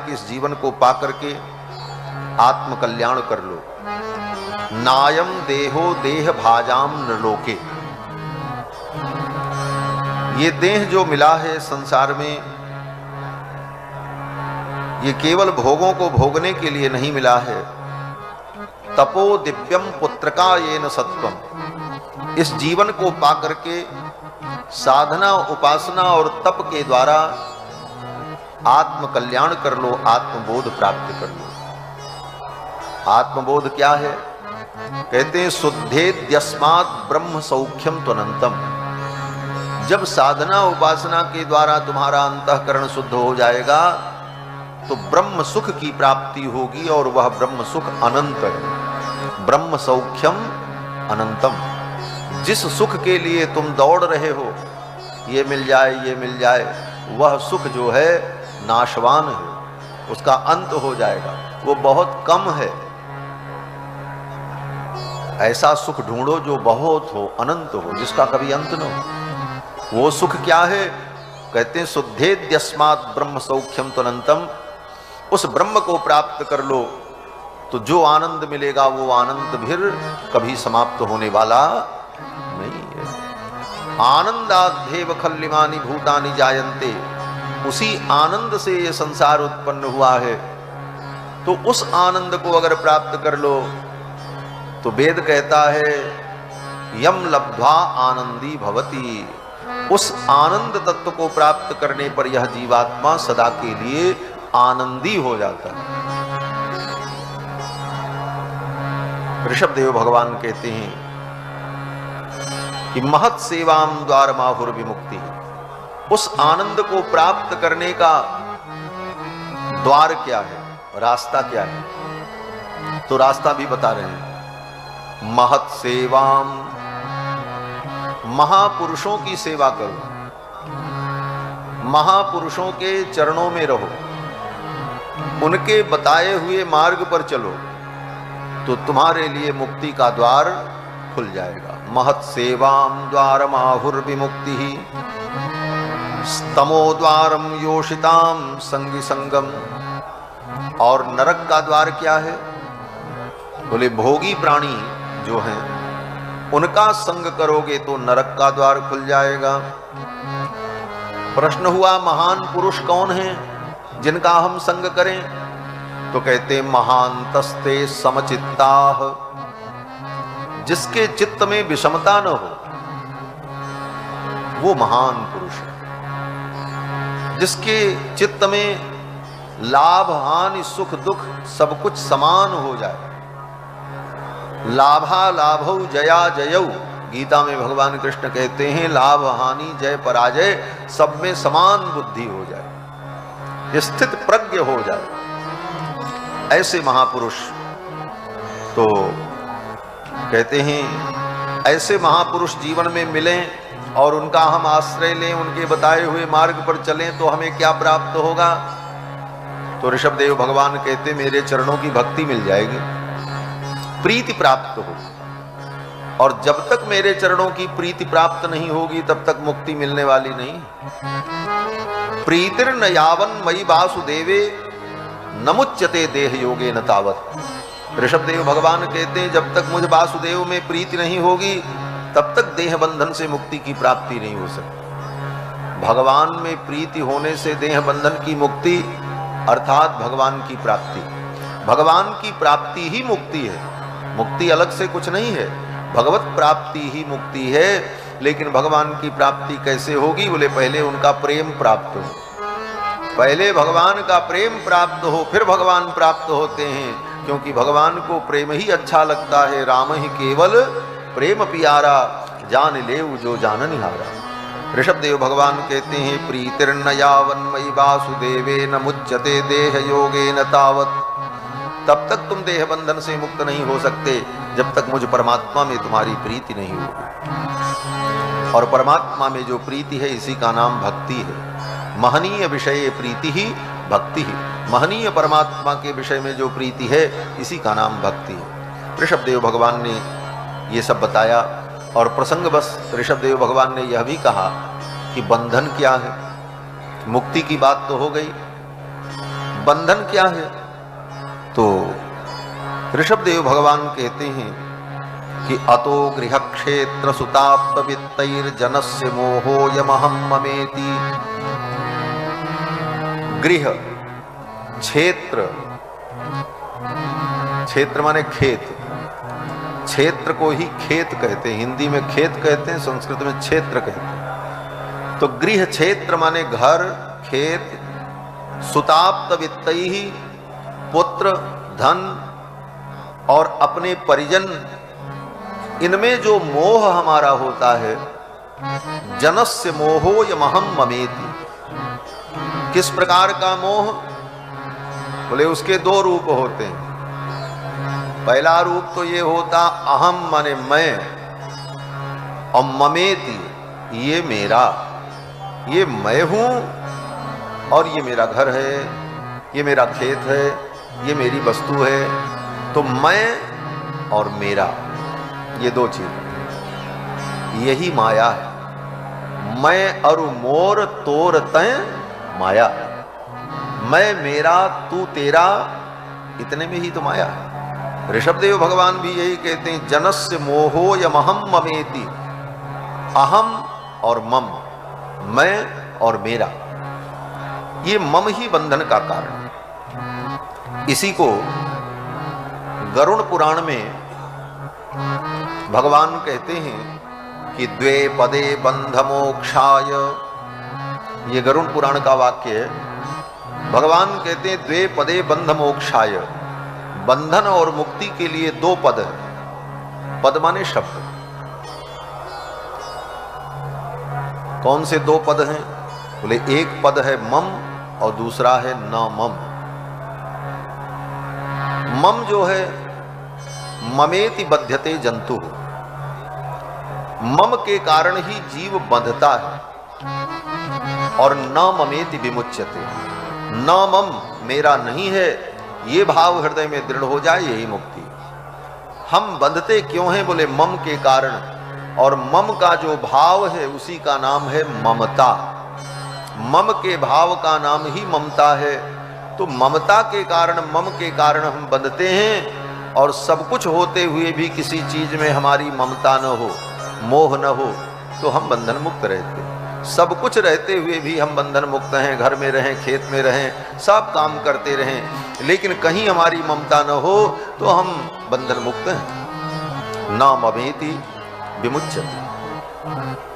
कि इस जीवन को पाकर के आत्म कल्याण कर लो। नायम देहो देह भाजाम नृलोके, ये देह जो मिला है संसार में, ये केवल भोगों को भोगने के लिए नहीं मिला है। तपो दिव्यम पुत्रका येन सत्वम, इस जीवन को पाकर के साधना उपासना और तप के द्वारा आत्म कल्याण कर लो, आत्मबोध प्राप्त कर लो। आत्मबोध क्या है? कहते हैं शुद्धेद्यस्मात् ब्रह्म सौख्यम त्वनंतम। जब साधना उपासना के द्वारा तुम्हारा अंतःकरण शुद्ध हो जाएगा तो ब्रह्म सुख की प्राप्ति होगी, और वह ब्रह्म सुख अनंत है। ब्रह्म सौख्यम अनंतम, जिस सुख के लिए तुम दौड़ रहे हो, ये मिल जाए ये मिल जाए, वह सुख जो है नाशवान है, उसका अंत हो जाएगा, वो बहुत कम है। ऐसा सुख ढूंढो जो बहुत हो, अनंत हो, जिसका कभी अंत न हो। वो सुख क्या है? कहते हैं शुद्धेद्यस्मात् ब्रह्म सौख्यम त्वनंतम, उस ब्रह्म को प्राप्त कर लो तो जो आनंद मिलेगा वो आनंद फिर कभी समाप्त होने वाला नहीं है। आनंदाद्धेव खल्लिमानि भूतानि जायन्ते, उसी आनंद से ये संसार उत्पन्न हुआ है। तो उस आनंद को अगर प्राप्त कर लो तो वेद कहता है यम लब्ध्वा आनंदी भवति, उस आनंद तत्व को प्राप्त करने पर यह जीवात्मा सदा के लिए आनंदी हो जाता है। ऋषभदेव भगवान कहते हैं कि महत् सेवाम द्वार माहुर विमुक्ति, उस आनंद को प्राप्त करने का द्वार क्या है, रास्ता क्या है? तो रास्ता भी बता रहे हैं। महत् सेवाम, महापुरुषों की सेवा करो, महापुरुषों के चरणों में रहो, उनके बताए हुए मार्ग पर चलो तो तुम्हारे लिए मुक्ति का द्वार खुल जाएगा। महत् सेवाम द्वारम आहुर्विमुक्ति, स्तमो द्वारम योषिताम संगी संगम। और नरक का द्वार क्या है? बोले भोगी प्राणी जो हैं उनका संग करोगे तो नरक का द्वार खुल जाएगा। प्रश्न हुआ महान पुरुष कौन है जिनका हम संग करें? तो कहते महांतस्ते समचित्ताः, जिसके चित्त में विषमता न हो वो महान पुरुष है। जिसके चित्त में लाभ हानि सुख दुख सब कुछ समान हो जाए, लाभा लाभौ जया जयौ, गीता में भगवान कृष्ण कहते हैं लाभ हानि जय पराजय सब में समान बुद्धि हो जाए, स्थित प्रज्ञ हो जाए, ऐसे महापुरुष। तो कहते हैं ऐसे महापुरुष जीवन में मिलें और उनका हम आश्रय लें, उनके बताए हुए मार्ग पर चलें तो हमें क्या प्राप्त होगा? तो ऋषभदेव भगवान कहते मेरे चरणों की भक्ति मिल जाएगी, प्रीति प्राप्त हो। और जब तक मेरे चरणों की प्रीति प्राप्त नहीं होगी तब तक मुक्ति मिलने वाली नहीं। प्रीतिर न यावन मयि वासुदेवे न मुच्यते देह योगे न तावत। ऋषभदेव भगवान कहते हैं जब तक मुझ वासुदेव में प्रीति नहीं होगी तब तक देह बंधन से मुक्ति की प्राप्ति नहीं हो सकती। भगवान में प्रीति होने से देह बंधन की मुक्ति अर्थात भगवान की प्राप्ति, भगवान की प्राप्ति ही मुक्ति है। मुक्ति अलग से कुछ नहीं है, भगवत प्राप्ति ही मुक्ति है। लेकिन भगवान की प्राप्ति कैसे होगी? बोले पहले उनका प्रेम प्राप्त हो, पहले भगवान का प्रेम प्राप्त हो फिर भगवान प्राप्त होते हैं, क्योंकि भगवान को प्रेम ही अच्छा लगता है। राम ही केवल प्रेम पियारा, जान लेव जो जाननिहारा। ऋषभदेव भगवान कहते हैं प्रीतिर्न यावन मयि वासुदेवे न मुच्यते देह योगे न तावत। तब तक तुम देह बंधन से मुक्त नहीं हो सकते जब तक मुझ परमात्मा में तुम्हारी प्रीति नहीं होगी। और परमात्मा में जो प्रीति है इसी का नाम भक्ति है। महनीय विषय प्रीति ही भक्ति ही, महनीय परमात्मा के विषय में जो प्रीति है इसी का नाम भक्ति है। ऋषभदेव भगवान ने ये सब बताया और प्रसंगवश ऋषभदेव भगवान ने यह भी कहा कि बंधन क्या है। मुक्ति की बात तो हो गई, बंधन क्या है? तो ऋषभदेव भगवान कहते हैं कि अतो गृह क्षेत्र सुताप्त वित्तैर्जनस्य मोहोयमहं ममेति। गृह, क्षेत्र, क्षेत्र माने खेत, क्षेत्र को ही खेत कहते हैं, हिंदी में खेत कहते हैं, संस्कृत में क्षेत्र कहते हैं। तो गृह क्षेत्र माने घर, खेत, सुताप्त वित्तैहि, पुत्र, धन और अपने परिजन, इनमें जो मोह हमारा होता है, जनस्य मोहोयमहं ममेति। किस प्रकार का मोह? बोले उसके दो रूप होते हैं। पहला रूप तो ये होता अहम माने मैं, और ममेति ये मेरा, ये मैं हूं और ये मेरा घर है, ये मेरा खेत है, ये मेरी वस्तु है। तो मैं और मेरा, ये दो चीज, यही माया है। मैं और मोर तोर तय माया, मैं मेरा तू तेरा, इतने में ही तो माया है। ऋषभदेव भगवान भी यही कहते हैं, जनस्य मोहोयमहं ममेति। अहम और मम, मैं और मेरा, ये मम ही बंधन का कारण है। इसी को गरुड़ पुराण में भगवान कहते हैं कि द्वे पदे बंध मोक्षाय। ये गरुड़ पुराण का वाक्य है। भगवान कहते हैं द्वे पदे बंध मोक्षाय, बंधन और मुक्ति के लिए दो पद है। पद माने शब्द। कौन से दो पद हैं? बोले एक पद है मम और दूसरा है न मम। मम जो है, ममेति बध्यते जंतु, मम के कारण ही जीव बंधता है, और न ममेति विमुच्यते। न मम, मेरा नहीं है, ये भाव हृदय में दृढ़ हो जाए, यही मुक्ति। हम बंधते क्यों हैं? बोले मम के कारण, और मम का जो भाव है उसी का नाम है ममता। मम के भाव का नाम ही ममता है। तो ममता के कारण, मम के कारण हम बंधते हैं, और सब कुछ होते हुए भी किसी चीज में हमारी ममता न हो, मोह न हो, तो हम बंधन मुक्त रहते हैं। सब कुछ रहते हुए भी हम बंधन मुक्त हैं। घर में रहें, खेत में रहें, सब काम करते रहें, लेकिन कहीं हमारी ममता न हो तो हम बंधन मुक्त हैं। न ममेति विमुच्यते।